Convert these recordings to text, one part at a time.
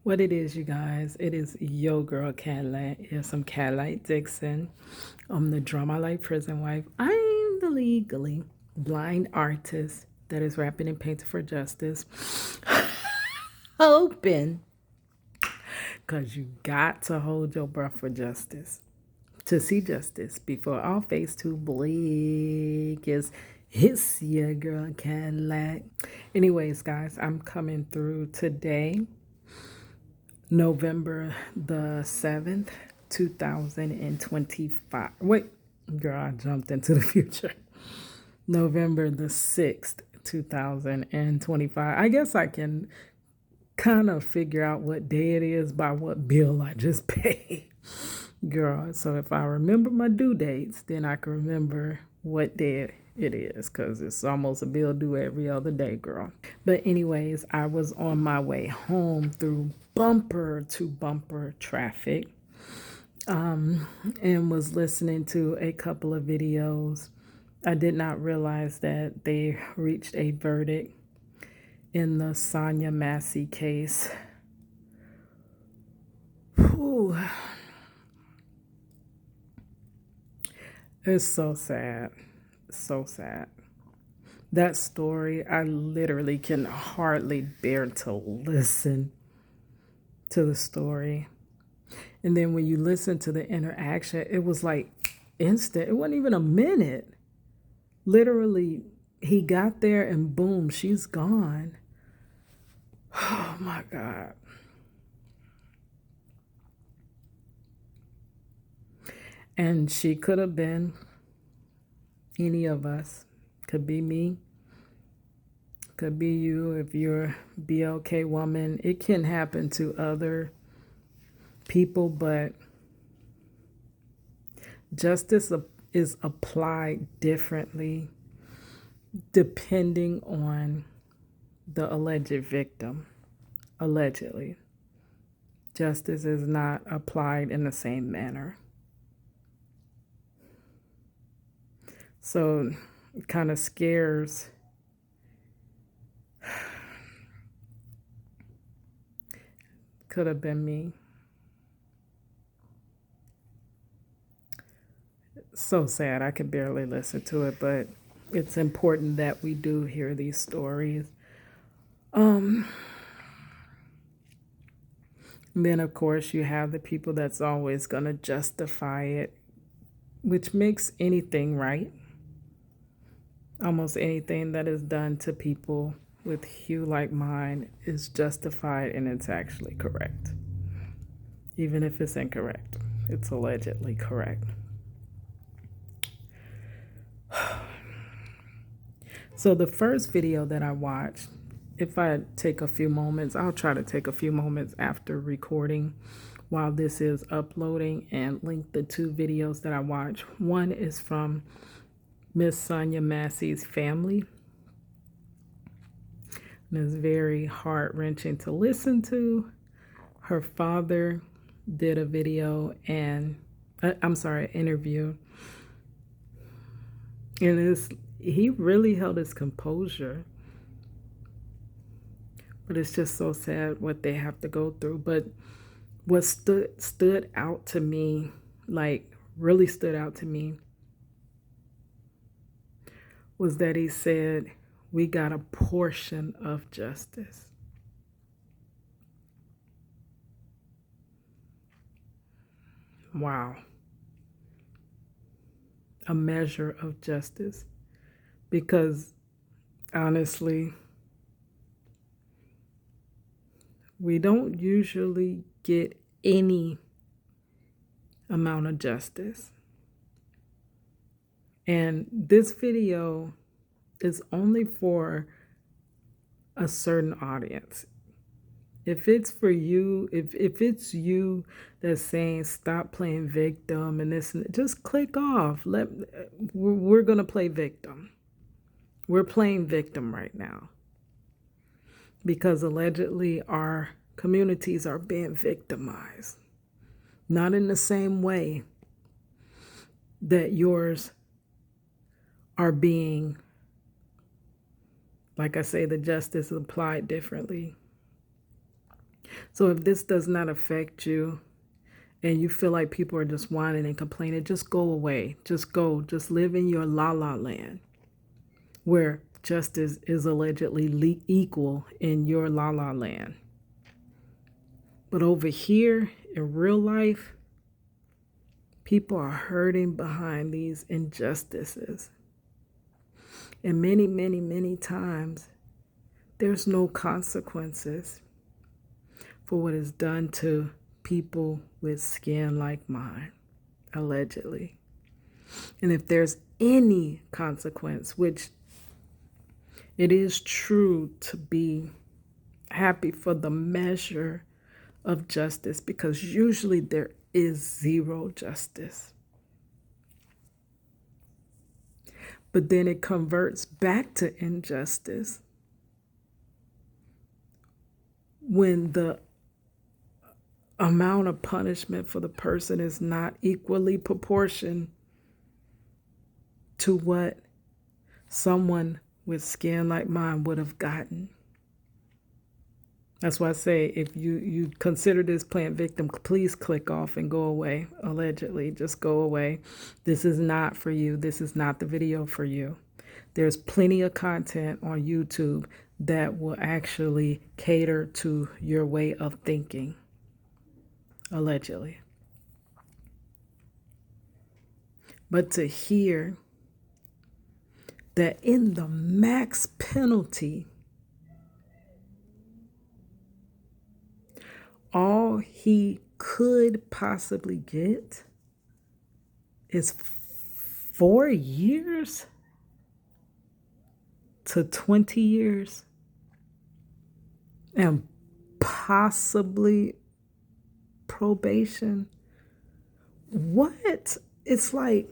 What it is, you guys, it is yo girl Cadillac. Here's some Cadillac Dixon. I'm the Drama Like Prison Wife. I'm the legally blind artist that is rapping and painting for justice. Hoping, because you got to hold your breath for justice. To see justice before our face too bleak is it's your girl Cadillac. Anyways, guys, I'm coming through today. November the 7th, 2025. Wait, girl, I jumped into the future. November the 6th, 2025. I guess I can kind of figure out what day it is by what bill I just paid. Girl, so if I remember my due dates, then I can remember what day it is because it's almost a bill due every other day, girl. But anyways, I was on my way home through bumper to bumper traffic, and was listening to a couple of videos. I did not realize that they reached a verdict in the Sonya Massey case. Whew. It's so sad. So sad. That story, I literally can hardly bear to listen to the story. And then when you listen to the interaction, it was like instant. It wasn't even a minute. Literally, he got there and boom, she's gone. Oh my God. And she could have been any of us. Could be me. Could be you if you're a BLK woman. It can happen to other people, but justice is applied differently depending on the alleged victim. Allegedly. Justice is not applied in the same manner. So it kind of scares. Could have been me. So sad. I could barely listen to it, but it's important that we do hear these stories. Then, of course, you have the people that's always going to justify it, which makes anything right. Almost anything that is done to people with hue like mine is justified and it's actually correct. Even if it's incorrect, it's allegedly correct. So the first video that I watched, if I take a few moments, I'll try to take a few moments after recording while this is uploading and link the two videos that I watched. One is from Miss Sonya Massey's family. And it's very heart-wrenching to listen to. Her father did a video and, an interview. And he really held his composure. But it's just so sad what they have to go through. But what stood out to me, like really stood out to me, was that he said, we got a portion of justice. Wow. A measure of justice. Because honestly, we don't usually get any amount of justice. And this video is only for a certain audience. If it's for you, if it's you that's saying stop playing victim and this, just click off. We're gonna play victim. We're playing victim right now because allegedly our communities are being victimized. Not in the same way that yours are being, like I say, the justice applied differently. So if this does not affect you and you feel like people are just whining and complaining, just go away. Just go. Just live in your la la land where justice is allegedly equal in your la la land. But over here in real life, people are hurting behind these injustices. And many, many, many times, there's no consequences for what is done to people with skin like mine, allegedly. And if there's any consequence, which it is true to be happy for the measure of justice, because usually there is zero justice. But then it converts back to injustice when the amount of punishment for the person is not equally proportioned to what someone with skin like mine would have gotten. That's why I say, if you consider this playing victim, please click off and go away. Allegedly, just go away. This is not for you. This is not the video for you. There's plenty of content on YouTube that will actually cater to your way of thinking. Allegedly. But to hear that in the max penalty, all he could possibly get is 4 years to 20 years and possibly probation. What? It's like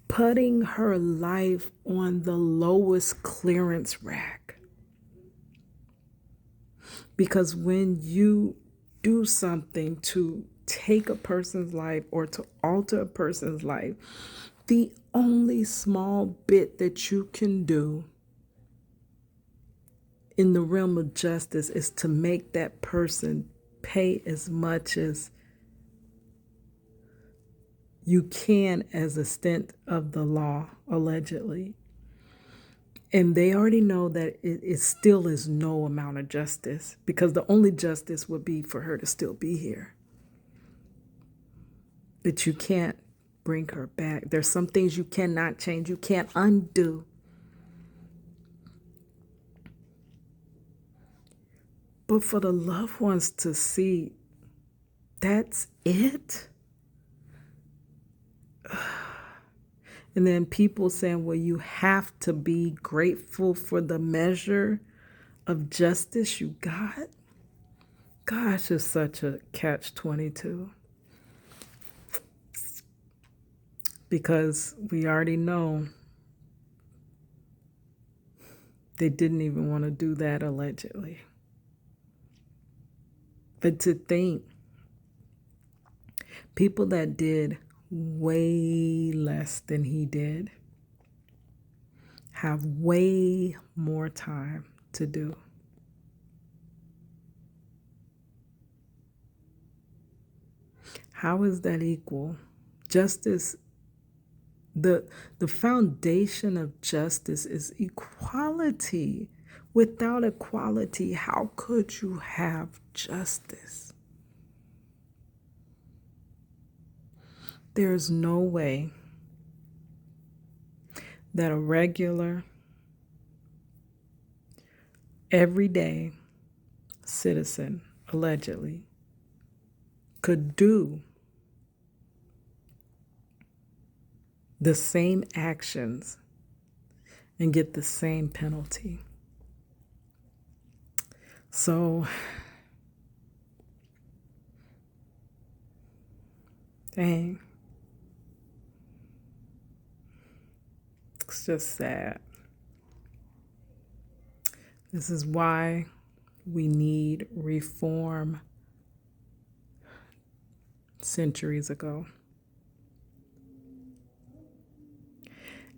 putting her life on the lowest clearance rack. Because when you do something to take a person's life or to alter a person's life, the only small bit that you can do in the realm of justice is to make that person pay as much as you can as a stint of the law, allegedly. And they already know that it still is no amount of justice, because the only justice would be for her to still be here. But you can't bring her back. There's some things you cannot change. You can't undo. But for the loved ones to see that's it. And then people saying, well, you have to be grateful for the measure of justice you got. Gosh, it's such a catch-22. Because we already know they didn't even want to do that, allegedly. But to think, people that did way less than he did have way more time to do. How is that equal? Justice, the foundation of justice is equality. Without equality, how could you have justice? There's no way that a regular, everyday citizen, allegedly, could do the same actions and get the same penalty. So, dang. It's just sad. This is why we need reform centuries ago.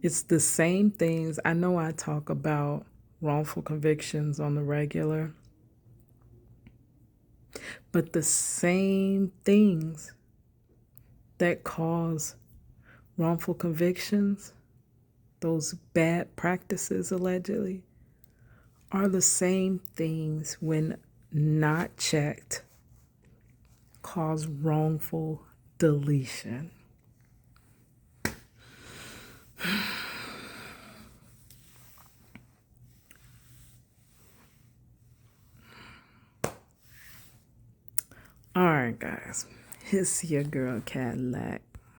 It's the same things. I know I talk about wrongful convictions on the regular, But the same things that cause wrongful convictions, those bad practices allegedly, are the same things when not checked cause wrongful deletion. All right, guys, it's your girl Cadillac.